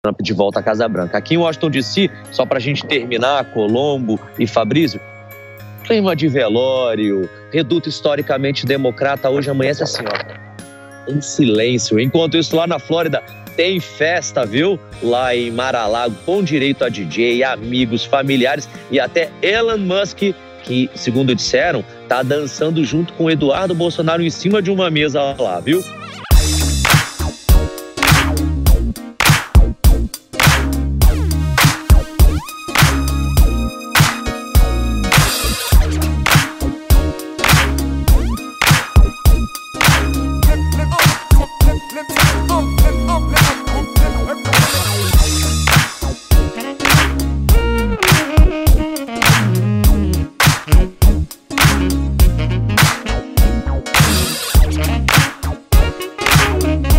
Trump de volta à Casa Branca. Aqui em Washington, D.C., só para a gente terminar, Colombo e Fabrício, clima de velório, reduto historicamente democrata, hoje amanhece assim, ó, em silêncio. Enquanto isso, lá na Flórida, tem festa, viu? Lá em Mar-a-Lago, com direito a DJ, amigos, familiares e até Elon Musk, que, segundo disseram, tá dançando junto com Eduardo Bolsonaro em cima de uma mesa lá, viu?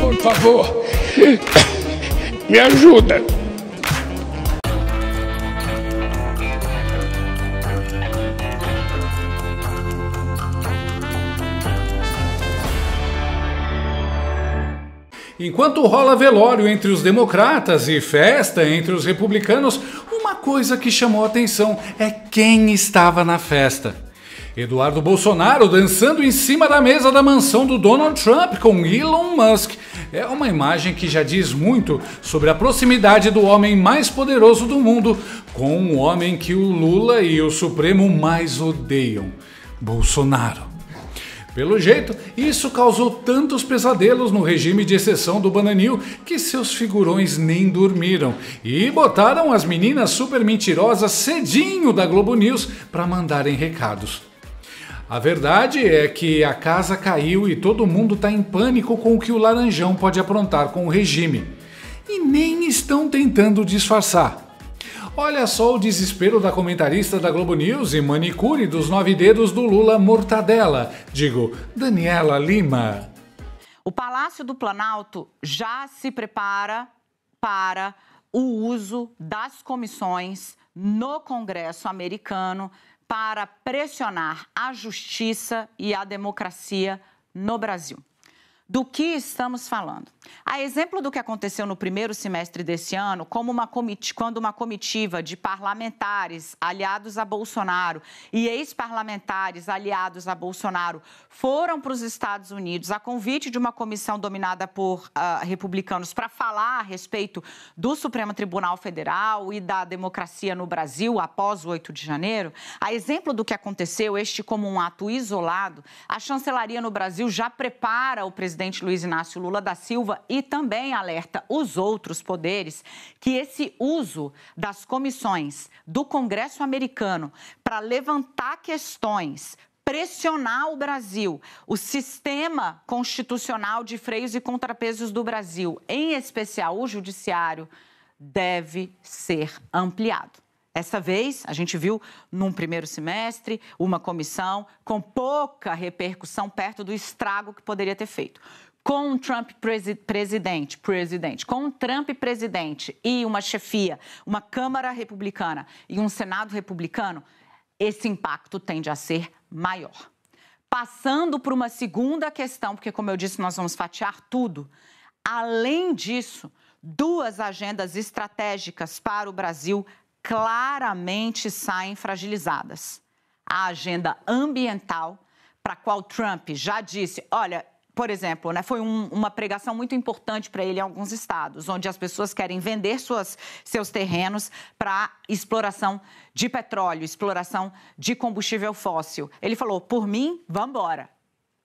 Por favor, me ajuda. Enquanto rola velório entre os democratas e festa entre os republicanos, uma coisa que chamou a atenção é quem estava na festa. Eduardo Bolsonaro dançando em cima da mesa da mansão do Donald Trump com Elon Musk. É uma imagem que já diz muito sobre a proximidade do homem mais poderoso do mundo com o homem que o Lula e o Supremo mais odeiam, Bolsonaro. Pelo jeito, isso causou tantos pesadelos no regime de exceção do Bananil que seus figurões nem dormiram e botaram as meninas super mentirosas cedinho da Globo News para mandarem recados. A verdade é que a casa caiu e todo mundo está em pânico com o que o Laranjão pode aprontar com o regime. E nem estão tentando disfarçar. Olha só o desespero da comentarista da Globo News e manicure dos 9 dedos do Lula Mortadela, Daniela Lima. O Palácio do Planalto já se prepara para o uso das comissões no Congresso americano para pressionar a justiça e a democracia no Brasil. Do que estamos falando? A exemplo do que aconteceu no primeiro semestre desse ano, quando uma comitiva de parlamentares aliados a Bolsonaro e ex-parlamentares aliados a Bolsonaro foram para os Estados Unidos a convite de uma comissão dominada por republicanos para falar a respeito do Supremo Tribunal Federal e da democracia no Brasil após o 8 de janeiro, a exemplo do que aconteceu, este como um ato isolado, a chancelaria no Brasil já prepara o presidente Luiz Inácio Lula da Silva e também alerta os outros poderes que esse uso das comissões do Congresso americano para levantar questões, pressionar o Brasil, o sistema constitucional de freios e contrapesos do Brasil, em especial o judiciário, deve ser ampliado. Dessa vez, a gente viu num primeiro semestre uma comissão com pouca repercussão perto do estrago que poderia ter feito. Com um Trump presidente e uma chefia, uma Câmara republicana e um Senado republicano, esse impacto tende a ser maior. Passando por uma segunda questão, porque, como eu disse, nós vamos fatiar tudo. Além disso, 2 agendas estratégicas para o Brasil claramente saem fragilizadas. A agenda ambiental, para a qual Trump já disse, olha, por exemplo, foi uma pregação muito importante para ele em alguns estados, onde as pessoas querem vender seus terrenos para exploração de petróleo, exploração de combustível fóssil. Ele falou, por mim, vamos embora.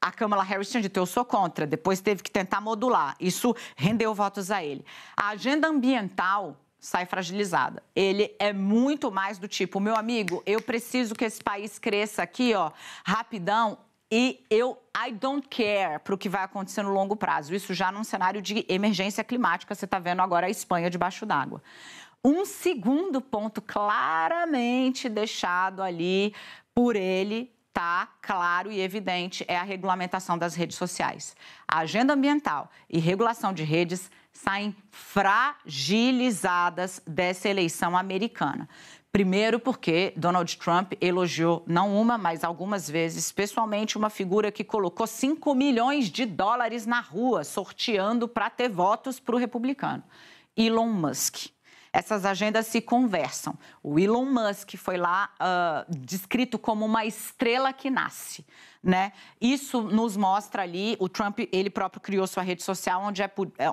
A Kamala Harris tinha dito, eu sou contra, depois teve que tentar modular. Isso rendeu votos a ele. A agenda ambiental sai fragilizada. Ele é muito mais do tipo, meu amigo, eu preciso que esse país cresça aqui, ó, rapidão, e I don't care para o que vai acontecer no longo prazo. Isso já num cenário de emergência climática, você está vendo agora a Espanha debaixo d'água. Um segundo ponto claramente deixado ali por ele, tá claro e evidente, é a regulamentação das redes sociais. A agenda ambiental e regulação de redes saem fragilizadas dessa eleição americana. Primeiro porque Donald Trump elogiou, não uma, mas algumas vezes, pessoalmente, uma figura que colocou 5 milhões de dólares na rua, sorteando para ter votos para o republicano. Elon Musk. Essas agendas se conversam. O Elon Musk foi lá descrito como uma estrela que nasce, né? Isso nos mostra ali, o Trump, ele próprio criou sua rede social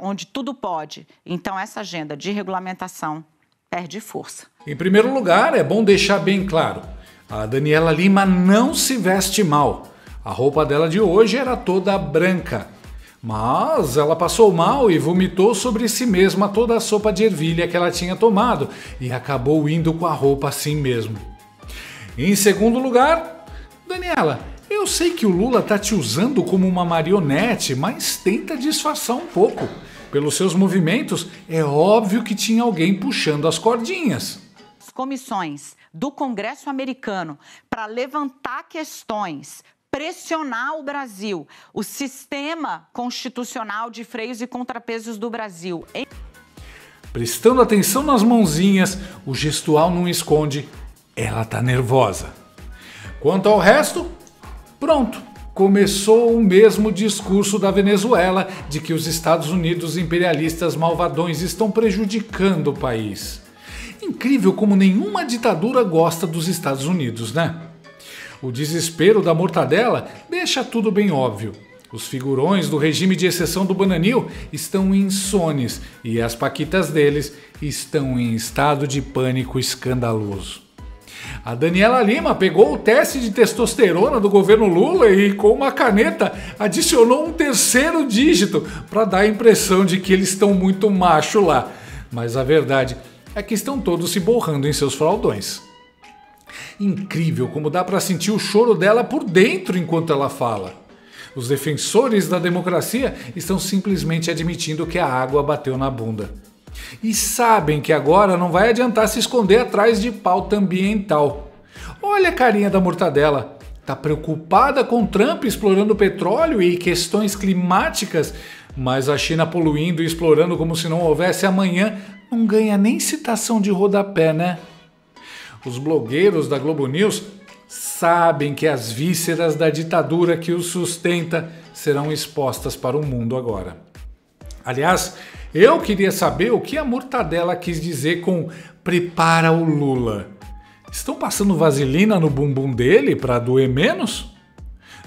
onde tudo pode. Então, essa agenda de regulamentação perde força. Em primeiro lugar, é bom deixar bem claro, a Daniela Lima não se veste mal. A roupa dela de hoje era toda branca. Mas ela passou mal e vomitou sobre si mesma toda a sopa de ervilha que ela tinha tomado e acabou indo com a roupa assim mesmo. Em segundo lugar, Daniela, eu sei que o Lula tá te usando como uma marionete, mas tenta disfarçar um pouco. Pelos seus movimentos, é óbvio que tinha alguém puxando as cordinhas. As comissões do Congresso americano para levantar questões, pressionar o Brasil, o sistema constitucional de freios e contrapesos do Brasil. Prestando atenção nas mãozinhas, o gestual não esconde, ela tá nervosa. Quanto ao resto, pronto, começou o mesmo discurso da Venezuela de que os Estados Unidos imperialistas malvadões estão prejudicando o país. Incrível como nenhuma ditadura gosta dos Estados Unidos, né? O desespero da mortadela deixa tudo bem óbvio. Os figurões do regime de exceção do Bananil estão insones e as paquitas deles estão em estado de pânico escandaloso. A Daniela Lima pegou o teste de testosterona do governo Lula e com uma caneta adicionou um terceiro dígito para dar a impressão de que eles estão muito macho lá. Mas a verdade é que estão todos se borrando em seus fraldões. Incrível como dá para sentir o choro dela por dentro enquanto ela fala. Os defensores da democracia estão simplesmente admitindo que a água bateu na bunda. E sabem que agora não vai adiantar se esconder atrás de pauta ambiental. Olha a carinha da mortadela. Tá preocupada com Trump explorando petróleo e questões climáticas, mas a China poluindo e explorando como se não houvesse amanhã não ganha nem citação de rodapé, né? Os blogueiros da Globo News sabem que as vísceras da ditadura que os sustenta serão expostas para o mundo agora. Aliás, eu queria saber o que a mortadela quis dizer com prepara o Lula. Estão passando vaselina no bumbum dele para doer menos?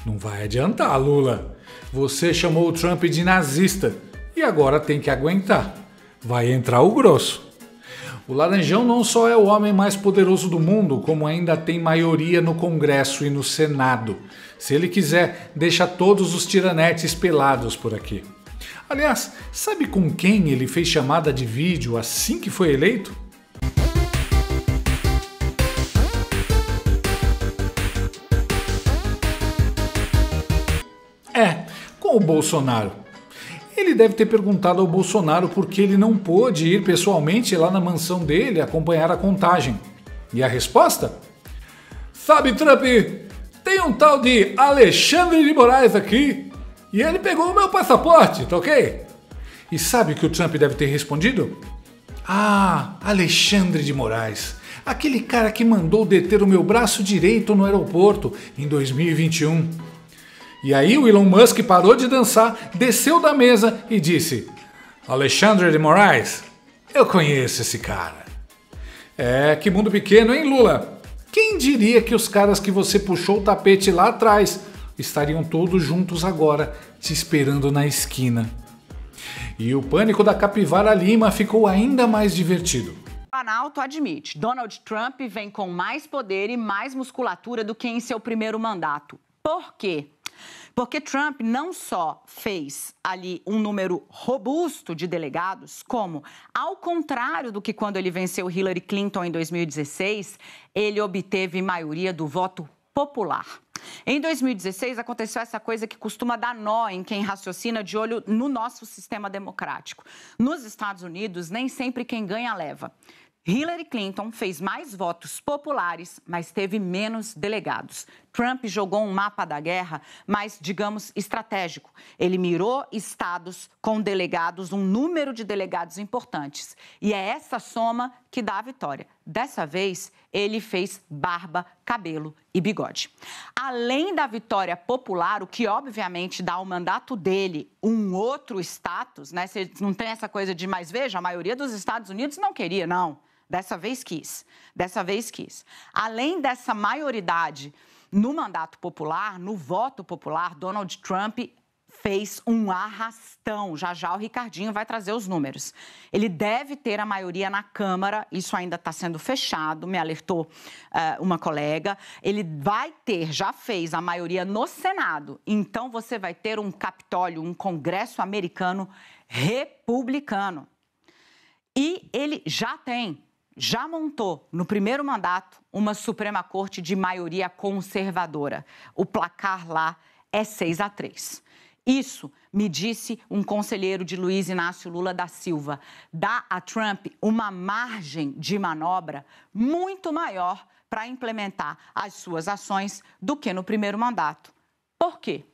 Não vai adiantar, Lula. Você chamou o Trump de nazista e agora tem que aguentar. Vai entrar o grosso. O Laranjão não só é o homem mais poderoso do mundo, como ainda tem maioria no Congresso e no Senado. Se ele quiser, deixa todos os tiranetes pelados por aqui. Aliás, sabe com quem ele fez chamada de vídeo assim que foi eleito? Com o Bolsonaro. Ele deve ter perguntado ao Bolsonaro por que ele não pôde ir pessoalmente lá na mansão dele acompanhar a contagem. E a resposta? Sabe, Trump, tem um tal de Alexandre de Moraes aqui e ele pegou o meu passaporte, tá ok? E sabe o que o Trump deve ter respondido? Ah, Alexandre de Moraes, aquele cara que mandou deter o meu braço direito no aeroporto em 2021. E aí o Elon Musk parou de dançar, desceu da mesa e disse: Alexandre de Moraes, eu conheço esse cara. Que mundo pequeno, hein, Lula? Quem diria que os caras que você puxou o tapete lá atrás estariam todos juntos agora, te esperando na esquina. E o pânico da Capivara Lima ficou ainda mais divertido. O Planalto admite, Donald Trump vem com mais poder e mais musculatura do que em seu primeiro mandato. Por quê? Porque Trump não só fez ali um número robusto de delegados, como, ao contrário do que quando ele venceu Hillary Clinton em 2016, ele obteve maioria do voto popular. Em 2016, aconteceu essa coisa que costuma dar nó em quem raciocina de olho no nosso sistema democrático. Nos Estados Unidos, nem sempre quem ganha leva. Hillary Clinton fez mais votos populares, mas teve menos delegados. Trump jogou um mapa da guerra, mas, digamos, estratégico. Ele mirou estados com delegados, um número de delegados importantes. E é essa soma que dá a vitória. Dessa vez, ele fez barba, cabelo e bigode. Além da vitória popular, o que obviamente dá ao mandato dele um outro status, né? Você não tem essa coisa de, mas veja, a maioria dos Estados Unidos não queria, não. Dessa vez quis. Dessa vez quis. Além dessa maioridade no mandato popular, no voto popular, Donald Trump fez um arrastão. Já já o Ricardinho vai trazer os números. Ele deve ter a maioria na Câmara, isso ainda está sendo fechado, me alertou uma colega. Ele vai ter, já fez a maioria no Senado. Então você vai ter um Capitólio, um Congresso americano republicano. E ele já montou, no primeiro mandato, uma Suprema Corte de maioria conservadora. O placar lá é 6-3. Isso, me disse um conselheiro de Luiz Inácio Lula da Silva, dá a Trump uma margem de manobra muito maior para implementar as suas ações do que no primeiro mandato. Por quê?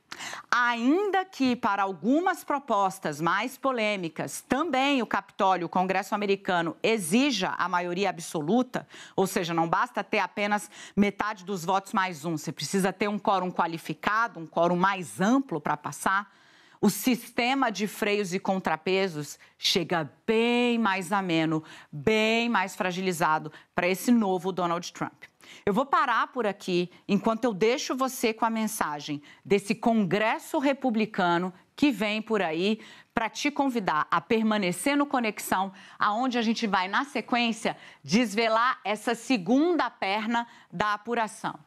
Ainda que para algumas propostas mais polêmicas, também o Capitólio, o Congresso americano, exija a maioria absoluta, ou seja, não basta ter apenas metade dos votos mais um, você precisa ter um quórum qualificado, um quórum mais amplo para passar, o sistema de freios e contrapesos chega bem mais ameno, bem mais fragilizado para esse novo Donald Trump. Eu vou parar por aqui, enquanto eu deixo você com a mensagem desse Congresso republicano que vem por aí, para te convidar a permanecer no Conexão, aonde a gente vai, na sequência, desvelar essa segunda perna da apuração.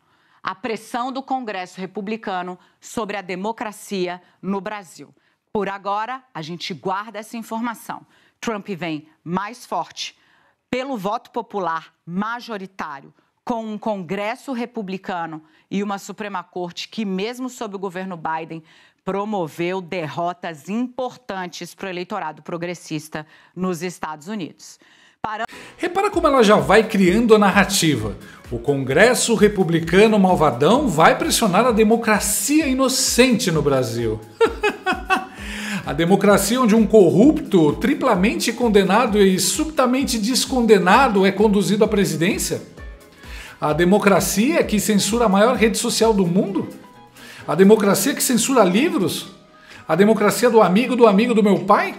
A pressão do Congresso republicano sobre a democracia no Brasil. Por agora, a gente guarda essa informação. Trump vem mais forte, pelo voto popular majoritário, com um Congresso republicano e uma Suprema Corte que, mesmo sob o governo Biden, promoveu derrotas importantes para o eleitorado progressista nos Estados Unidos. Repara como ela já vai criando a narrativa. O Congresso republicano malvadão vai pressionar a democracia inocente no Brasil. A democracia onde um corrupto, triplamente condenado e subitamente descondenado é conduzido à presidência? A democracia que censura a maior rede social do mundo? A democracia que censura livros? A democracia do amigo do meu pai?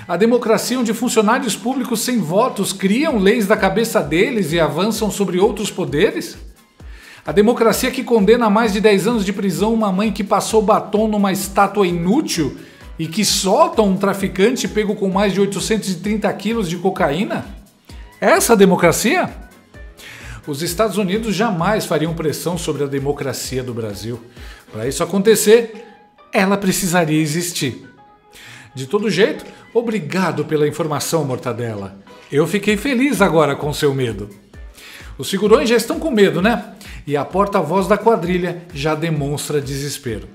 A democracia onde funcionários públicos sem votos criam leis da cabeça deles e avançam sobre outros poderes? A democracia que condena a mais de 10 anos de prisão uma mãe que passou batom numa estátua inútil e que solta um traficante pego com mais de 830 quilos de cocaína? Essa democracia? Os Estados Unidos jamais fariam pressão sobre a democracia do Brasil. Para isso acontecer, ela precisaria existir. De todo jeito, obrigado pela informação, Mortadela. Eu fiquei feliz agora com seu medo. Os figurões já estão com medo, né? E a porta-voz da quadrilha já demonstra desespero.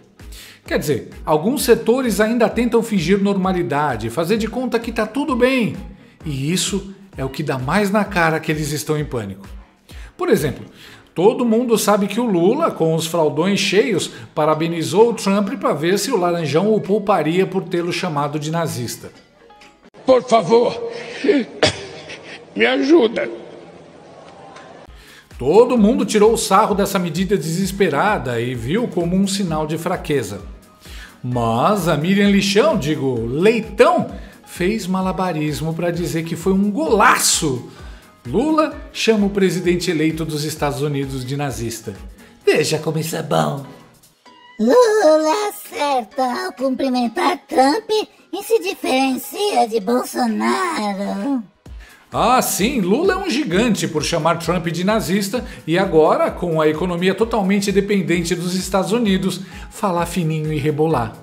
Quer dizer, alguns setores ainda tentam fingir normalidade, fazer de conta que tá tudo bem. E isso é o que dá mais na cara que eles estão em pânico. Por exemplo, todo mundo sabe que o Lula, com os fraldões cheios, parabenizou o Trump para ver se o Laranjão o pouparia por tê-lo chamado de nazista. Por favor, me ajuda. Todo mundo tirou o sarro dessa medida desesperada e viu como um sinal de fraqueza. Mas a Miriam Leitão, fez malabarismo para dizer que foi um golaço. Lula chama o presidente eleito dos Estados Unidos de nazista. Veja como isso é bom. Lula acerta ao cumprimentar Trump e se diferencia de Bolsonaro. Ah, sim, Lula é um gigante por chamar Trump de nazista e agora, com a economia totalmente dependente dos Estados Unidos, falar fininho e rebolar.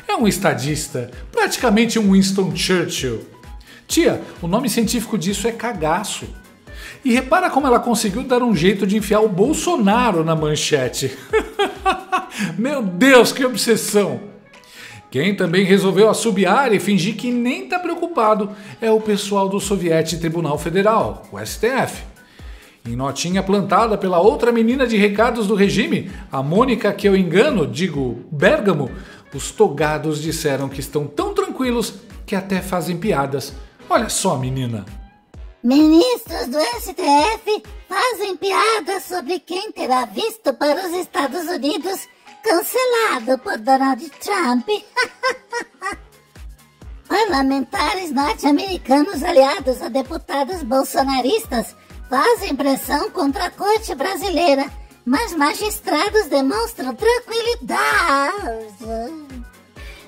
É um estadista, praticamente um Winston Churchill. Tia, o nome científico disso é cagaço. E repara como ela conseguiu dar um jeito de enfiar o Bolsonaro na manchete. Meu Deus, que obsessão! Quem também resolveu assobiar e fingir que nem tá preocupado é o pessoal do Soviético Tribunal Federal, o STF. Em notinha plantada pela outra menina de recados do regime, a Mônica que eu engano, digo Bérgamo, os togados disseram que estão tão tranquilos que até fazem piadas. Olha só, menina. Ministros do STF fazem piadas sobre quem terá visto para os Estados Unidos cancelado por Donald Trump. Parlamentares norte-americanos aliados a deputados bolsonaristas fazem pressão contra a corte brasileira, mas magistrados demonstram tranquilidade.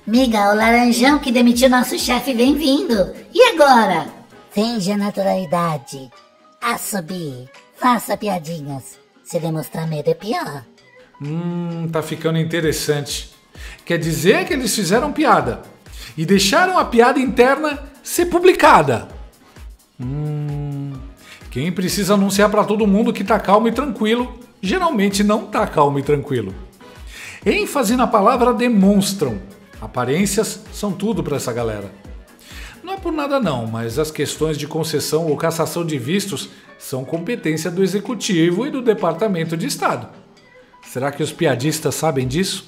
Miga, o laranjão que demitiu nosso chefe vem vindo. E agora? Finge a naturalidade. Assobie. Faça piadinhas. Se demonstrar medo é pior. Tá ficando interessante. Quer dizer que eles fizeram piada e deixaram a piada interna ser publicada. Quem precisa anunciar para todo mundo que tá calmo e tranquilo, geralmente não tá calmo e tranquilo. ênfase na palavra demonstram. Aparências são tudo para essa galera. Não é por nada não, mas as questões de concessão ou cassação de vistos são competência do Executivo e do Departamento de Estado. Será que os piadistas sabem disso?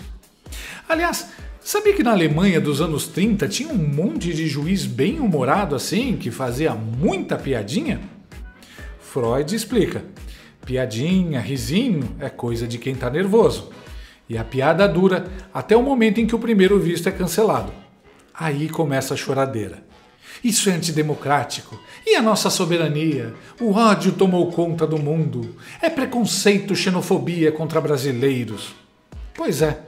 Aliás, sabia que na Alemanha dos anos 30 tinha um monte de juiz bem-humorado assim, que fazia muita piadinha? Freud explica. Piadinha, risinho é coisa de quem tá nervoso. E a piada dura até o momento em que o primeiro visto é cancelado. Aí começa a choradeira. Isso é antidemocrático. E a nossa soberania? O ódio tomou conta do mundo. É preconceito, xenofobia contra brasileiros. Pois é,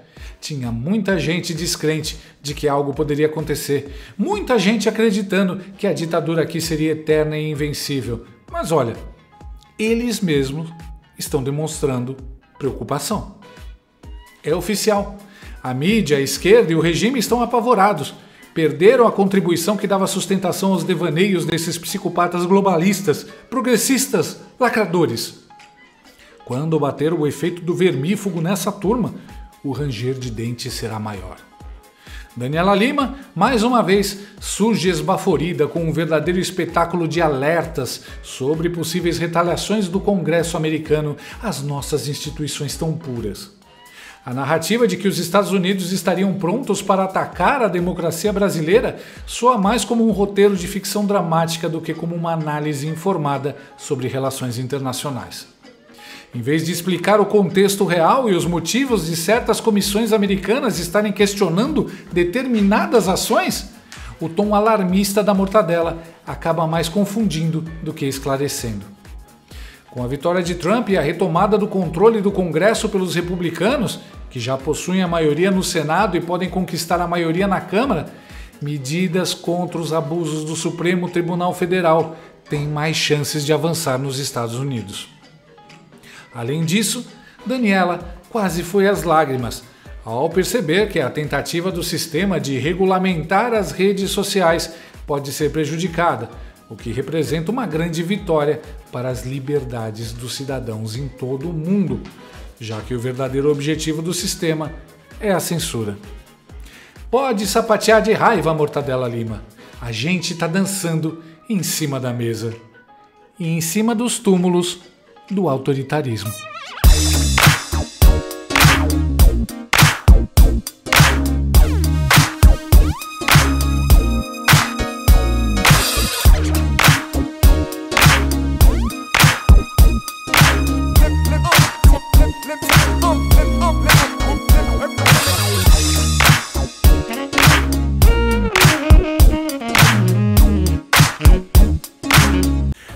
tinha muita gente descrente de que algo poderia acontecer. Muita gente acreditando que a ditadura aqui seria eterna e invencível. Mas olha, eles mesmos estão demonstrando preocupação. É oficial. A mídia, a esquerda e o regime estão apavorados. Perderam a contribuição que dava sustentação aos devaneios desses psicopatas globalistas, progressistas, lacradores. Quando bater o efeito do vermífugo nessa turma, o ranger de dentes será maior. Daniela Lima, mais uma vez, surge esbaforida com um verdadeiro espetáculo de alertas sobre possíveis retaliações do Congresso americano às nossas instituições tão puras. A narrativa de que os Estados Unidos estariam prontos para atacar a democracia brasileira soa mais como um roteiro de ficção dramática do que como uma análise informada sobre relações internacionais. Em vez de explicar o contexto real e os motivos de certas comissões americanas estarem questionando determinadas ações, o tom alarmista da mortadela acaba mais confundindo do que esclarecendo. Com a vitória de Trump e a retomada do controle do Congresso pelos republicanos, que já possuem a maioria no Senado e podem conquistar a maioria na Câmara, medidas contra os abusos do Supremo Tribunal Federal têm mais chances de avançar nos Estados Unidos. Além disso, Daniela quase foi às lágrimas ao perceber que a tentativa do sistema de regulamentar as redes sociais pode ser prejudicada, o que representa uma grande vitória para as liberdades dos cidadãos em todo o mundo, já que o verdadeiro objetivo do sistema é a censura. Pode sapatear de raiva, Mortadela Lima. A gente tá dançando em cima da mesa e em cima dos túmulos do autoritarismo.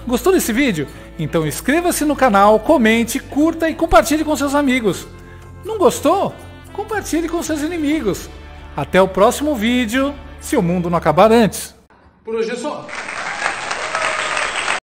Gostou desse vídeo? Então inscreva-se no canal, comente, curta e compartilhe com seus amigos. Não gostou? Compartilhe com seus inimigos. Até o próximo vídeo, se o mundo não acabar antes. Por hoje é só.